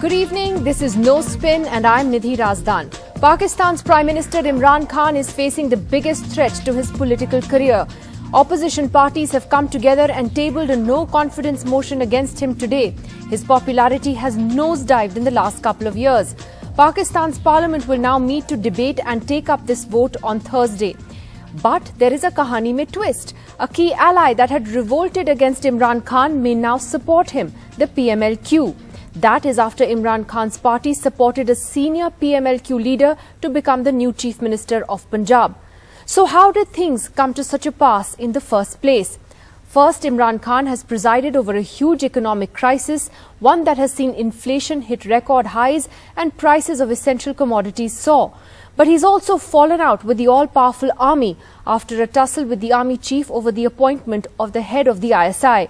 Good evening, this is No Spin and I'm Nidhi Razdan. Pakistan's Prime Minister Imran Khan is facing the biggest threat to his political career. Opposition parties have come together and tabled a no-confidence motion against him today. His popularity has nosedived in the last couple of years. Pakistan's Parliament will now meet to debate and take up this vote on Thursday. But there is a kahani mein twist. A key ally that had revolted against Imran Khan may now support him, the PMLQ. That is after Imran Khan's party supported a senior PMLQ leader to become the new Chief Minister of Punjab. So how did things come to such a pass in the first place? First, Imran Khan has presided over a huge economic crisis, one that has seen inflation hit record highs and prices of essential commodities soar. But he's also fallen out with the all-powerful army after a tussle with the army chief over the appointment of the head of the ISI.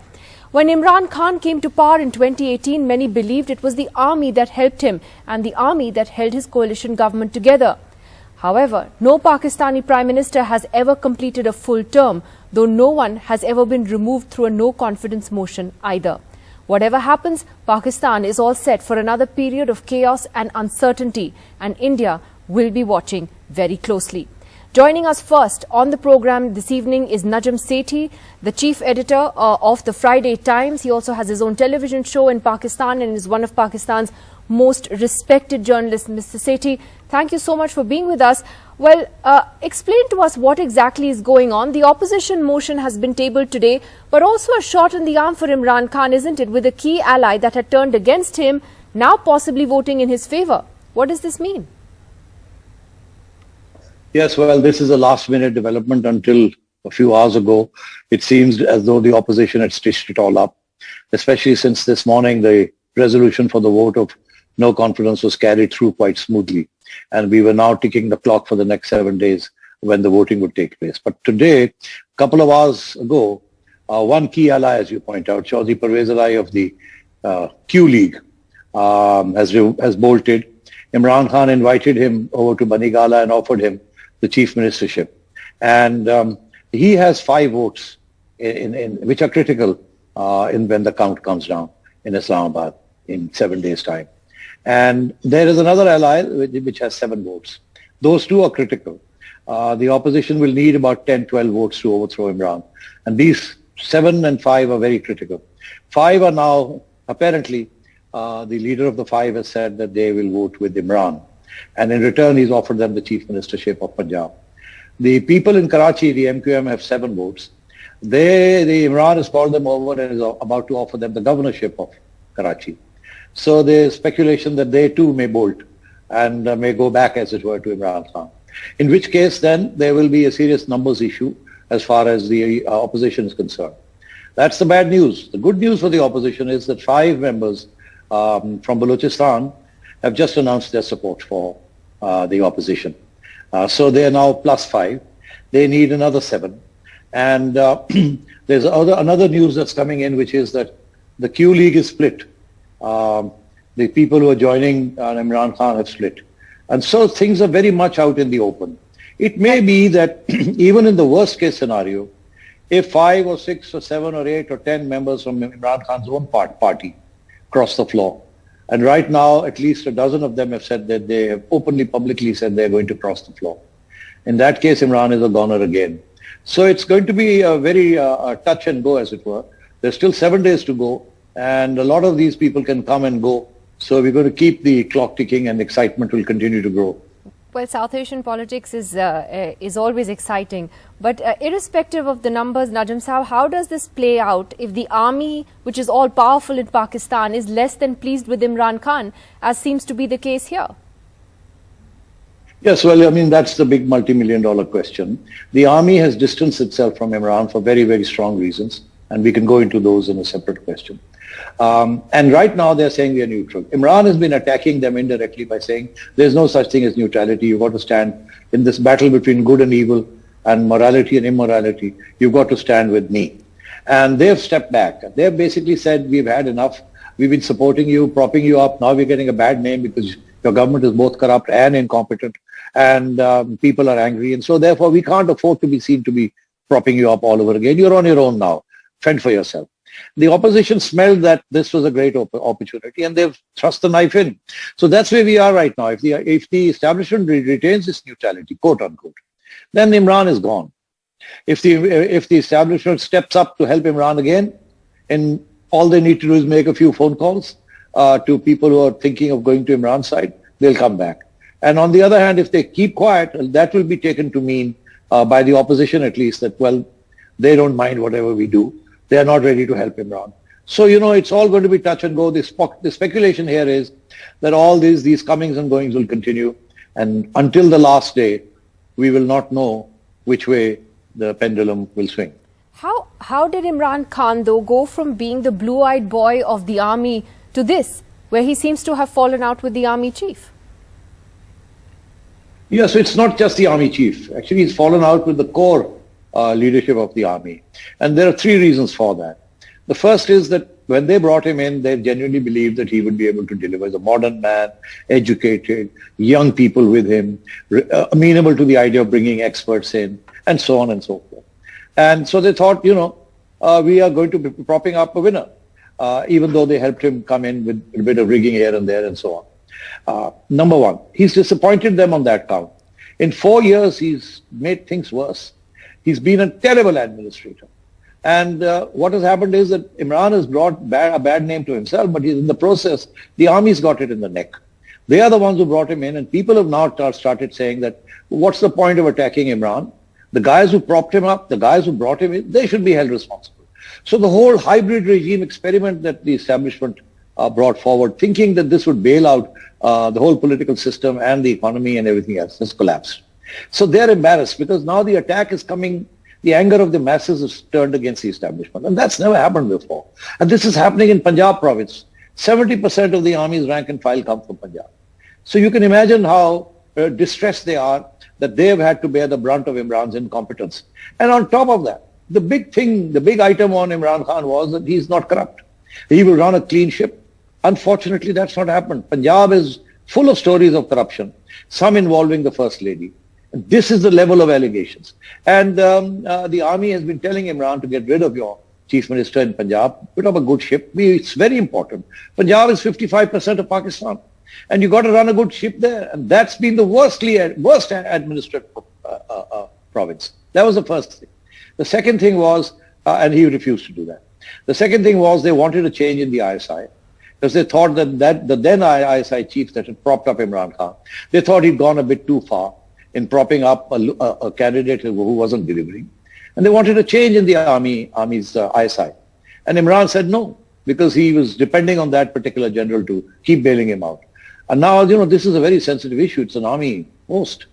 When Imran Khan came to power in 2018, many believed it was the army that helped him and the army that held his coalition government together. However, no Pakistani Prime Minister has ever completed a full term, though no one has ever been removed through a no-confidence motion either. Whatever happens, Pakistan is all set for another period of chaos and uncertainty, and India will be watching very closely. Joining us first on the program this evening is Najam Sethi, the chief editor of the Friday Times. He also has his own television show in Pakistan and is one of Pakistan's most respected journalists. Mr. Sethi, thank you so much for being with us. Well, explain to us what exactly is going on. The opposition motion has been tabled today, but also a shot in the arm for Imran Khan, isn't it, with a key ally that had turned against him, now possibly voting in his favour. What does this mean? Yes, well, this is a last-minute development. Until a few hours ago, it seems as though the opposition had stitched it all up, especially since this morning the resolution for the vote of no confidence was carried through quite smoothly. And we were now ticking the clock for the next 7 days when the voting would take place. But today, a couple of hours ago, one key ally, as you point out, Chaudhry Parvez Ali of the Q League, has bolted. Imran Khan invited him over to Banigala and offered him the chief ministership. And he has 5 votes which are critical when the count comes down in Islamabad in 7 days' time. And there is another ally which has 7 votes. Those two are critical. The opposition will need about 10-12 votes to overthrow Imran. And these 7 and 5 are very critical. 5 are now, apparently, the leader of the 5 has said that they will vote with Imran. And in return, he's offered them the chief ministership of Punjab. The people in Karachi, the MQM, have 7 votes. Imran has called them over and is about to offer them the governorship of Karachi. So there's speculation that they too may bolt and may go back, as it were, to Imran Khan. In which case, then, there will be a serious numbers issue as far as the opposition is concerned. That's the bad news. The good news for the opposition is that 5 members from Balochistan have just announced their support for the opposition. So they are now +5. They need another 7. And there's another news that's coming in, which is that the Q League is split. The people who are joining Imran Khan have split. And so things are very much out in the open. It may be that even in the worst case scenario, if 5 or 6 or 7 or 8 or 10 members from Imran Khan's own party cross the floor, and right now, at least a dozen of them have said that they have openly, publicly said they're going to cross the floor. In that case, Imran is a goner again. So it's going to be a very touch and go, as it were. There's still 7 days to go, and a lot of these people can come and go. So we're going to keep the clock ticking, and excitement will continue to grow. Well, South Asian politics is always exciting. But irrespective of the numbers, Najam Sahab, how does this play out if the army, which is all powerful in Pakistan, is less than pleased with Imran Khan, as seems to be the case here? Yes, well, I mean, that's the big multi-million-dollar question. The army has distanced itself from Imran for very, very strong reasons, and we can go into those in a separate question. And right now they're saying we are neutral. Imran has been attacking them indirectly by saying there's no such thing as neutrality. You've got to stand in this battle between good and evil and morality and immorality. You've got to stand with me. And they've stepped back. They've basically said we've had enough. We've been supporting you, propping you up. Now we're getting a bad name because your government is both corrupt and incompetent, and people are angry. And so therefore we can't afford to be seen to be propping you up all over again. You're on your own now. Fend for yourself. The opposition smelled that this was a great opportunity and they've thrust the knife in. So that's where we are right now. If the establishment retains its neutrality, quote unquote, then Imran is gone. If the establishment steps up to help Imran again, and all they need to do is make a few phone calls to people who are thinking of going to Imran's side, they'll come back. And on the other hand, if they keep quiet, that will be taken to mean by the opposition at least that, well, they don't mind whatever we do. They are not ready to help Imran. So, it's all going to be touch and go. The speculation here is that all these comings and goings will continue. And until the last day, we will not know which way the pendulum will swing. How did Imran Khan, though, go from being the blue-eyed boy of the army to this, where he seems to have fallen out with the army chief? Yes, it's not just the army chief. Actually, he's fallen out with the core leadership of the army. And there are three reasons for that. The first is that when they brought him in, they genuinely believed that he would be able to deliver. He's a modern man, educated, young people with him, amenable to the idea of bringing experts in, and so on and so forth. And so they thought, we are going to be propping up a winner, even though they helped him come in with a bit of rigging here and there and so on. Number one, he's disappointed them on that count. In 4 years, he's made things worse. He's been a terrible administrator. And what has happened is that Imran has brought a bad name to himself, but he's in the process, the army's got it in the neck. They are the ones who brought him in, and people have now started saying that, what's the point of attacking Imran? The guys who propped him up, the guys who brought him in, they should be held responsible. So the whole hybrid regime experiment that the establishment brought forward, thinking that this would bail out the whole political system and the economy and everything else, has collapsed. So they're embarrassed because now the attack is coming, the anger of the masses is turned against the establishment. And that's never happened before. And this is happening in Punjab province. 70% of the army's rank and file come from Punjab. So you can imagine how distressed they are that they have had to bear the brunt of Imran's incompetence. And on top of that, the big thing, the big item on Imran Khan was that he's not corrupt. He will run a clean ship. Unfortunately, that's not happened. Punjab is full of stories of corruption, some involving the First Lady. This is the level of allegations. And the army has been telling Imran to get rid of your chief minister in Punjab, put up a good ship. It's very important. Punjab is 55% of Pakistan. And you got to run a good ship there. And that's been the worst administered province. That was the first thing. The second thing was, and he refused to do that. The second thing was they wanted a change in the ISI. Because they thought that the then ISI chief that had propped up Imran Khan, they thought he'd gone a bit too far in propping up a candidate who wasn't delivering. And they wanted a change in the army's ISI. And Imran said no, because he was depending on that particular general to keep bailing him out. And now, this is a very sensitive issue. It's an army post.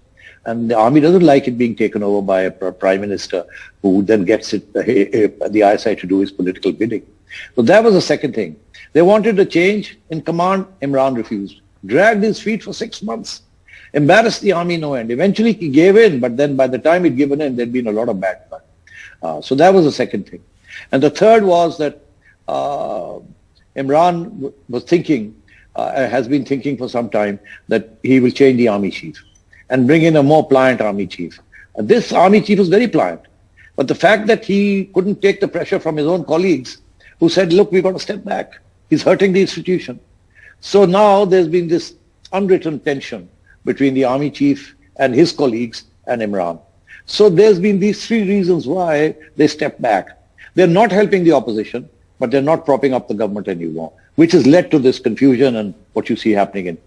And the army doesn't like it being taken over by a prime minister who then gets the ISI to do his political bidding. So that was the second thing. They wanted a change in command. Imran refused. Dragged his feet for 6 months. Embarrassed the army no end. Eventually he gave in, but then by the time he'd given in, there'd been a lot of bad blood. So that was the second thing. And the third was that Imran was thinking, has been thinking for some time that he will change the army chief and bring in a more pliant army chief. And this army chief was very pliant. But the fact that he couldn't take the pressure from his own colleagues who said, look, we've got to step back. He's hurting the institution. So now there's been this unwritten tension between the army chief and his colleagues and Imran. So there's been these three reasons why they step back. They're not helping the opposition, but they're not propping up the government anymore, which has led to this confusion and what you see happening in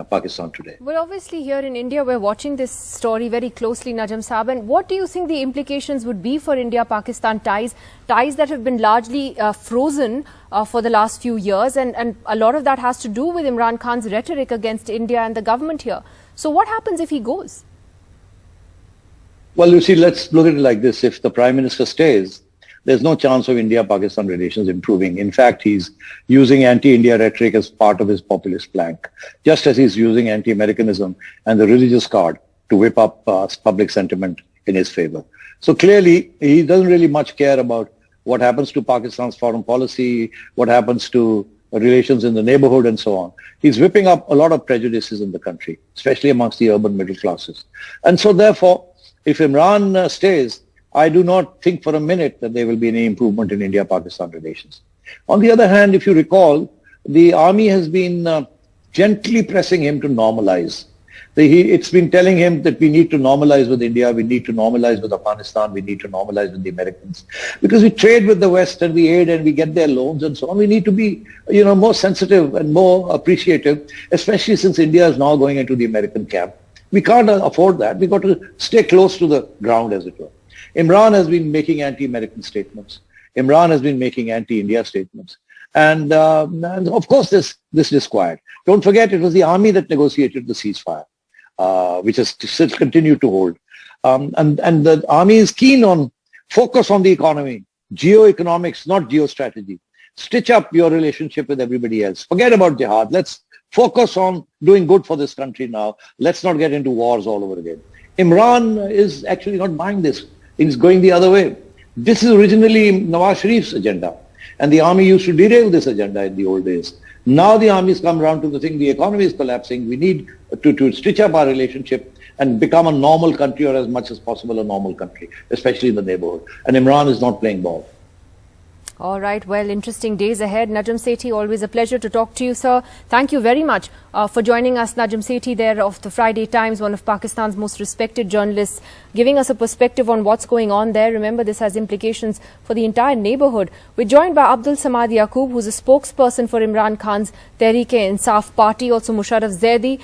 Pakistan today. Well, obviously here in India, we're watching this story very closely, Najam Saab. And what do you think the implications would be for India-Pakistan ties that have been largely frozen for the last few years? And a lot of that has to do with Imran Khan's rhetoric against India and the government here. So what happens if he goes? Well, you see, let's look at it like this. If the Prime Minister stays, there's no chance of India-Pakistan relations improving. In fact, he's using anti-India rhetoric as part of his populist plank, just as he's using anti-Americanism and the religious card to whip up public sentiment in his favor. So clearly, he doesn't really much care about what happens to Pakistan's foreign policy, what happens to relations in the neighborhood and so on. He's whipping up a lot of prejudices in the country, especially amongst the urban middle classes. And so therefore, if Imran stays, I do not think for a minute that there will be any improvement in India-Pakistan relations. On the other hand, if you recall, the army has been gently pressing him to normalize. It's been telling him that we need to normalize with India, we need to normalize with Afghanistan, we need to normalize with the Americans. Because we trade with the West and we aid and we get their loans and so on. We need to be, more sensitive and more appreciative, especially since India is now going into the American camp. We can't afford that. We've got to stay close to the ground, as it were. Imran has been making anti-American statements. Imran has been making anti-India statements. And of course, this disquiet. Don't forget, it was the army that negotiated the ceasefire, which has still continued to hold. And the army is keen on focus on the economy, geoeconomics, not geostrategy. Stitch up your relationship with everybody else. Forget about jihad. Let's focus on doing good for this country now. Let's not get into wars all over again. Imran is actually not buying this. He's going the other way. This is originally Nawaz Sharif's agenda. And the army used to derail this agenda in the old days. Now the army has come around to the thing, the economy is collapsing. We need to stitch up our relationship and become a normal country, or as much as possible a normal country, especially in the neighborhood. And Imran is not playing ball. All right. Well, interesting days ahead. Najam Sethi, always a pleasure to talk to you, sir. Thank you very much for joining us. Najam Sethi there of the Friday Times, one of Pakistan's most respected journalists, giving us a perspective on what's going on there. Remember, this has implications for the entire neighborhood. We're joined by Abdul Samad Yaqub, who's a spokesperson for Imran Khan's Tehreek-e-Insaf party, also Musharraf Zaidi,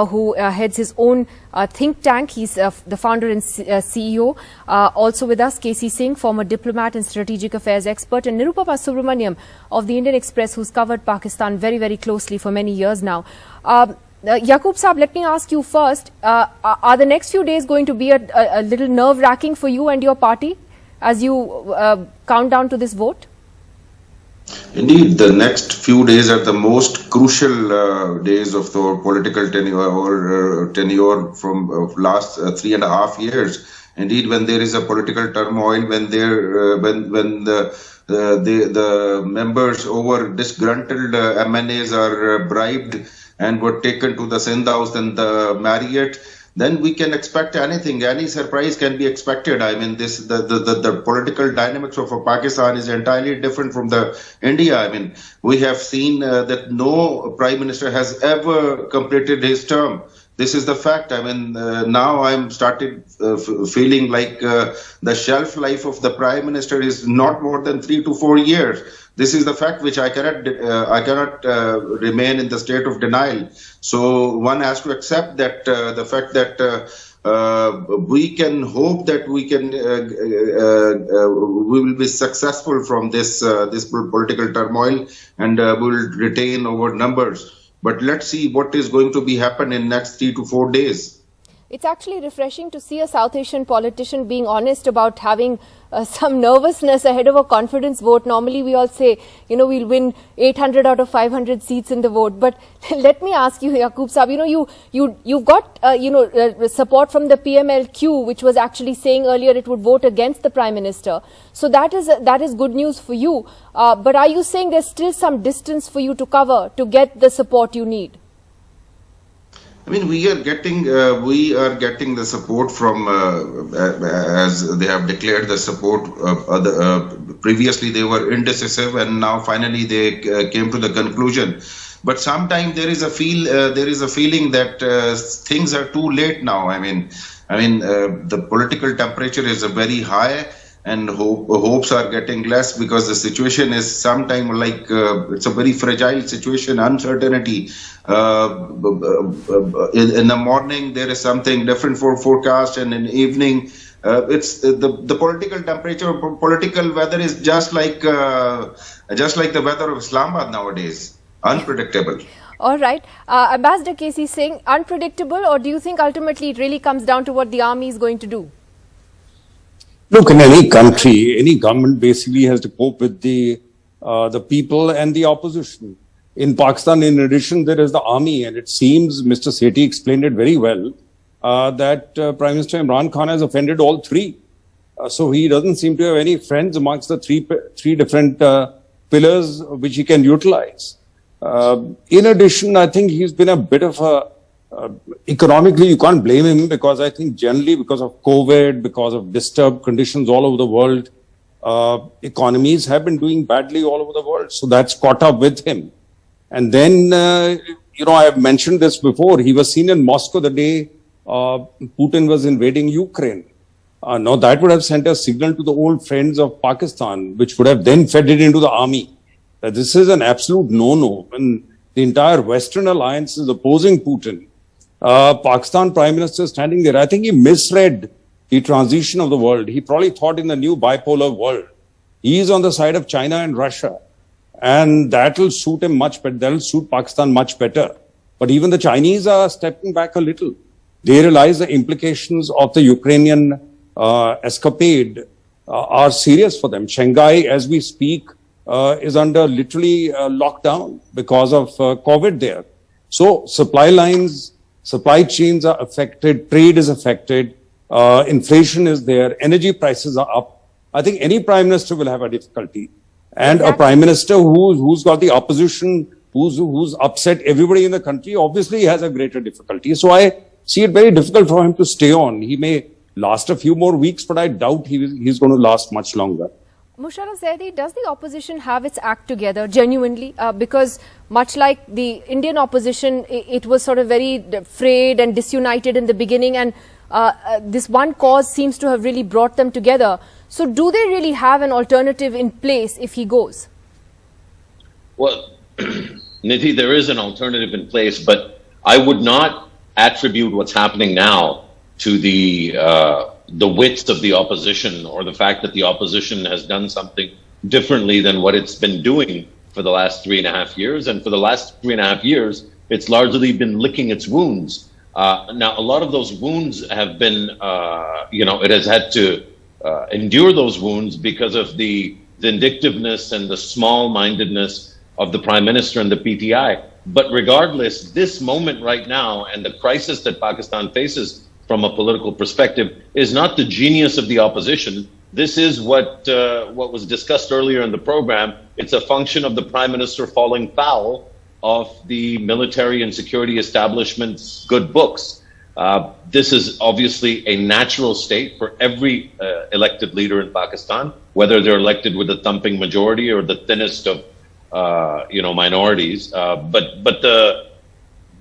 who heads his own think tank. He's the founder and CEO. Also with us, KC Singh, former diplomat and strategic affairs expert, and Nirupama Subramaniam of the Indian Express, who's covered Pakistan very, very closely for many years now. Yaqub Saab, let me ask you first, are the next few days going to be a little nerve-wracking for you and your party as you count down to this vote? Indeed, the next few days are the most crucial days of the political tenure from last 3.5 years. Indeed, when there is a political turmoil, when the members over disgruntled MNAs are bribed and were taken to the Sindh House and the Marriott, then we can expect anything. Any surprise can be expected. I mean, the political dynamics of Pakistan is entirely different from the India. I mean, we have seen that no prime minister has ever completed his term. This is the fact. I mean, now I'm started feeling like the shelf life of the prime minister is not more than 3 to 4 years. This is the fact which I cannot remain in the state of denial. So one has to accept that the fact that we can hope that we will be successful from this political turmoil, and will retain our numbers. But let's see what is going to be happen in next 3 to 4 days. It's actually refreshing to see a South Asian politician being honest about having some nervousness ahead of a confidence vote. Normally we all say, we'll win 800 out of 500 seats in the vote. But let me ask you, Yaqub Saab, you've got, support from the PMLQ, which was actually saying earlier it would vote against the Prime Minister. So that is good news for you. But are you saying there's still some distance for you to cover to get the support you need? I mean, we are getting the support from, as they have declared the support. Previously, they were indecisive, and now finally they came to the conclusion. But sometimes there is a feeling that things are too late now. I mean, the political temperature is very high, and hopes are getting less, because the situation is sometimes like it's a very fragile situation, uncertainty. In the morning there is something different for forecast, and in the evening it's the political temperature, political weather is just like the weather of Islamabad nowadays, unpredictable. All right. Ambassador KC Singh, unpredictable, or do you think ultimately it really comes down to what the army is going to do? Look, in any country, any government basically has to cope with the people and the opposition. In Pakistan, in addition, there is the army, and it seems Mr. Sethi explained it very well, that Prime Minister Imran Khan has offended all three. So he doesn't seem to have any friends amongst the three different pillars which he can utilize. In addition, I think he's been a bit of a economically, you can't blame him, because I think generally because of COVID, because of disturbed conditions all over the world, economies have been doing badly all over the world. So that's caught up with him. And then, I have mentioned this before. He was seen in Moscow the day Putin was invading Ukraine. Now that would have sent a signal to the old friends of Pakistan, which would have then fed it into the army. That this is an absolute no-no. And the entire Western alliance is opposing Putin. Pakistan Prime Minister standing there, I think he misread the transition of the world. He probably thought in the new bipolar world. He is on the side of China and Russia. And that will suit him much better. That will suit Pakistan much better. But even the Chinese are stepping back a little. They realize the implications of the Ukrainian escapade are serious for them. Shanghai, as we speak, is under literally lockdown because of COVID there. So supply lines, supply chains are affected, trade is affected, inflation is there, energy prices are up. I think any prime minister will have a difficulty. And a prime minister who's got the opposition, who's upset everybody in the country, obviously has a greater difficulty. So I see it very difficult for him to stay on. He may last a few more weeks, but I doubt he's going to last much longer. Musharraf Zaidi, does the opposition have its act together genuinely? Because much like the Indian opposition, it was sort of very frayed and disunited in the beginning, and this one cause seems to have really brought them together. So do they really have an alternative in place if he goes? Well, Nidhi, there is an alternative in place, but I would not attribute what's happening now to the width of the opposition or the fact that the opposition has done something differently than what it's been doing for the last 3.5 years. And for the last 3.5 years, it's largely been licking its wounds. Now, a lot of those wounds have been, it has had to endure those wounds because of the vindictiveness and the small-mindedness of the Prime Minister and the PTI. But regardless, this moment right now and the crisis that Pakistan faces from a political perspective is not the genius of the opposition. This is what was discussed earlier in the program. It's a function of the Prime Minister falling foul of the military and security establishment's good books. This is obviously a natural state for every elected leader in Pakistan, whether they're elected with a thumping majority or the thinnest of minorities. But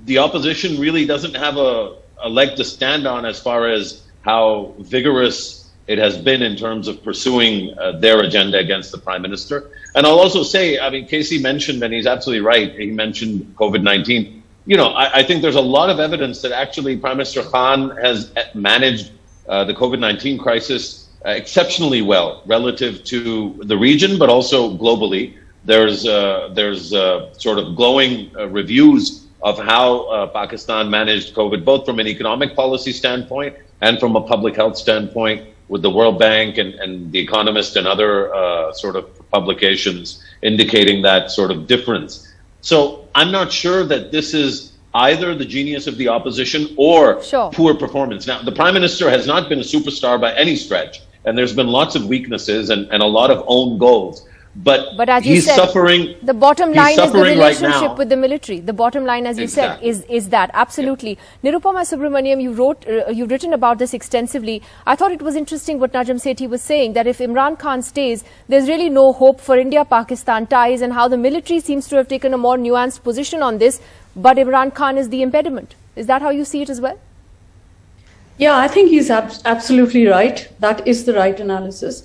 the opposition really doesn't have a leg to stand on as far as how vigorous it has been in terms of pursuing their agenda against the Prime Minister. And I'll also say, I mean, Casey mentioned, and he's absolutely right, he mentioned COVID-19. I think there's a lot of evidence that actually Prime Minister Khan has managed the COVID-19 crisis exceptionally well relative to the region, but also globally. There's sort of glowing reviews of how Pakistan managed COVID, both from an economic policy standpoint and from a public health standpoint, with the World Bank and The Economist and other sort of publications indicating that sort of difference. So I'm not sure that this is either the genius of the opposition or poor performance. Now, the Prime Minister has not been a superstar by any stretch, and there's been lots of weaknesses and a lot of own goals. But as you said, suffering. The bottom line is the relationship right with the military. The bottom line, as you said, is that absolutely. Yeah. Nirupama Subramaniam, you've written about this extensively. I thought it was interesting what Najam Sethi was saying, that if Imran Khan stays, there's really no hope for India-Pakistan ties, and how the military seems to have taken a more nuanced position on this, but Imran Khan is the impediment. Is that how you see it as well? Yeah, I think he's absolutely right. That is the right analysis.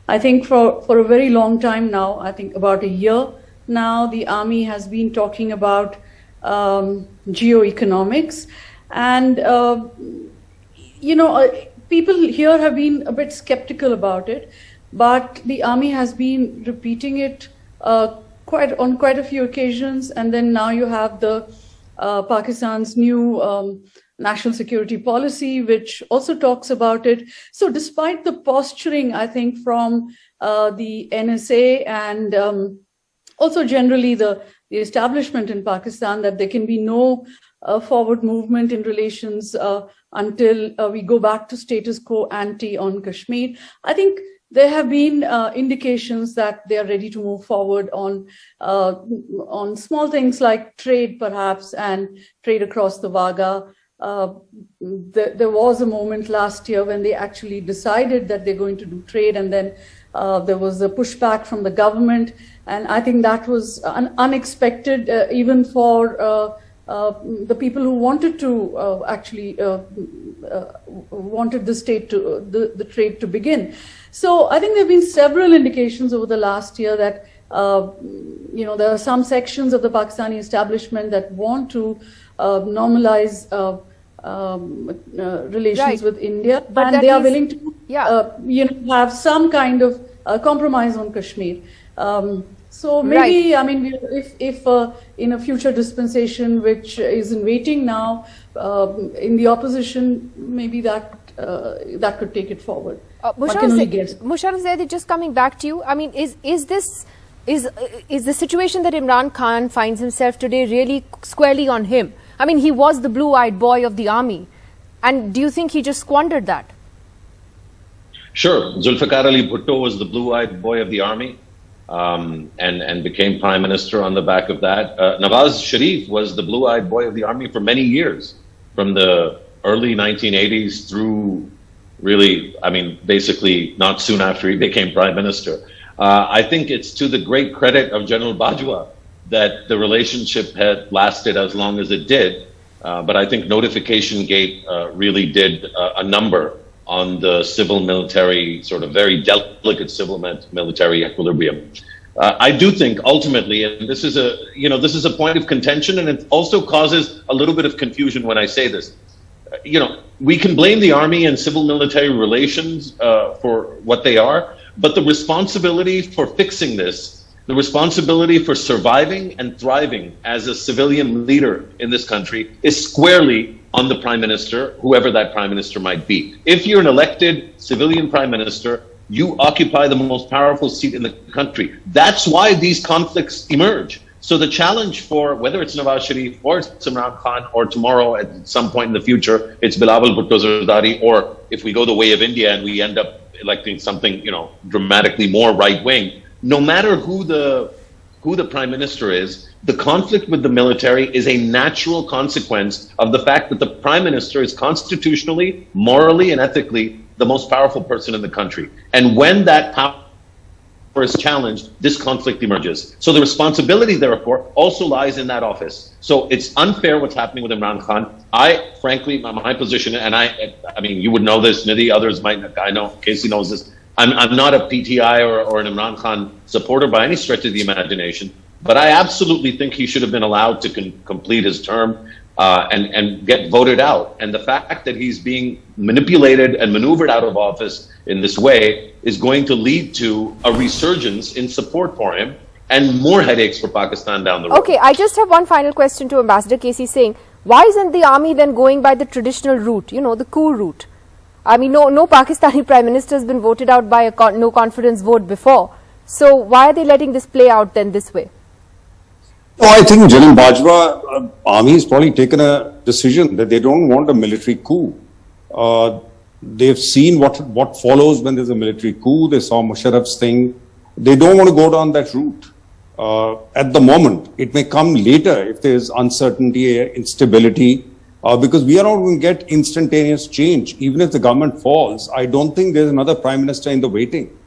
I think for a very long time now, I think about a year now, the army has been talking about geoeconomics. And, people here have been a bit skeptical about it, but the army has been repeating it on quite a few occasions. And then now you have the Pakistan's new national security policy, which also talks about it. So despite the posturing, I think, from the NSA and also generally the establishment in Pakistan, that there can be no forward movement in relations until we go back to status quo ante on Kashmir, I think there have been indications that they are ready to move forward on small things like trade, perhaps, and trade across the Wagah. There was a moment last year when they actually decided that they're going to do trade, and then there was a pushback from the government, and I think that was unexpected even for the people who wanted to wanted the state to the trade to begin. So I think there have been several indications over the last year that there are some sections of the Pakistani establishment that want to normalize relations with India, but and they are willing to have some kind of compromise on Kashmir. So maybe, I mean, if in a future dispensation, which is in waiting now, in the opposition, maybe that could take it forward. Musharraf Zaidi, just coming back to you, I mean, is the situation that Imran Khan finds himself today really squarely on him? I mean, he was the blue-eyed boy of the army, and do you think he just squandered that? Sure, Zulfikar Ali Bhutto was the blue-eyed boy of the army. And became prime minister on the back of that. Nawaz Sharif was the blue-eyed boy of the army for many years, from the early 1980s through really, I mean, basically not soon after he became prime minister. I think it's to the great credit of General Bajwa that the relationship had lasted as long as it did. But I think Notification Gate really did a number on the civil-military, sort of very delicate civil-military equilibrium. I do think ultimately, and this is a point of contention, and it also causes a little bit of confusion when I say this. We can blame the army and civil-military relations for what they are, but the responsibility for fixing this, the responsibility for surviving and thriving as a civilian leader in this country is squarely on the prime minister, whoever that prime minister might be. If you're an elected civilian prime minister, you occupy the most powerful seat in the country. That's why these conflicts emerge. So the challenge for whether it's Nawaz Sharif or it's Imran Khan, or tomorrow at some point in the future, it's Bilawal Bhutto Zardari, or if we go the way of India and we end up electing something, dramatically more right-wing, no matter who the prime minister is, the conflict with the military is a natural consequence of the fact that the prime minister is constitutionally, morally, and ethically the most powerful person in the country. And when that power is challenged, this conflict emerges. So the responsibility, therefore, also lies in that office. So it's unfair what's happening with Imran Khan. Frankly, my position, and I mean, you would know this, Nidhi, others might not, I know, Casey knows this. I'm not a PTI or an Imran Khan supporter by any stretch of the imagination, but I absolutely think he should have been allowed to complete his term and get voted out. And the fact that he's being manipulated and maneuvered out of office in this way is going to lead to a resurgence in support for him and more headaches for Pakistan down the road. Okay, I just have one final question to Ambassador Casey saying, why isn't the army then going by the traditional route, the cool route? I mean, no Pakistani Prime Minister has been voted out by a no confidence vote before. So why are they letting this play out then this way? Oh, I think General Bajwa, army has probably taken a decision that they don't want a military coup. They've seen what follows when there's a military coup. They saw Musharraf's thing. They don't want to go down that route. At the moment, it may come later if there's uncertainty, instability. Because we are not going to get instantaneous change. Even if the government falls, I don't think there's another prime minister in the waiting.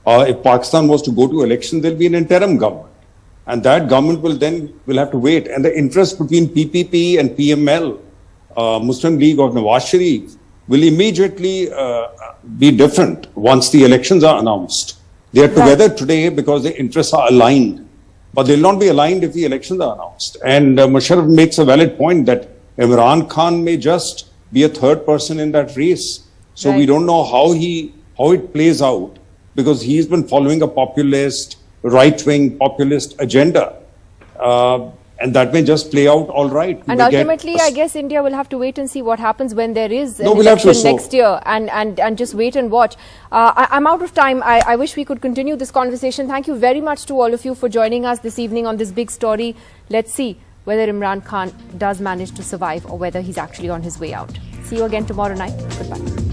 If Pakistan was to go to election, there'll be an interim government. And that government will have to wait. And the interest between PPP and PML, Muslim League of Nawaz Sharif, will immediately be different once the elections are announced. They are together today because their interests are aligned. But they'll not be aligned if the elections are announced. And Musharraf makes a valid point that Imran Khan may just be a third person in that race. So we don't know how it plays out, because he's been following a populist, right-wing populist agenda. And that may just play out all right. And ultimately, I guess India will have to wait and see what happens when there is an election next year and just wait and watch. I'm out of time. I wish we could continue this conversation. Thank you very much to all of you for joining us this evening on this big story. Let's see whether Imran Khan does manage to survive or whether he's actually on his way out. See you again tomorrow night. Goodbye.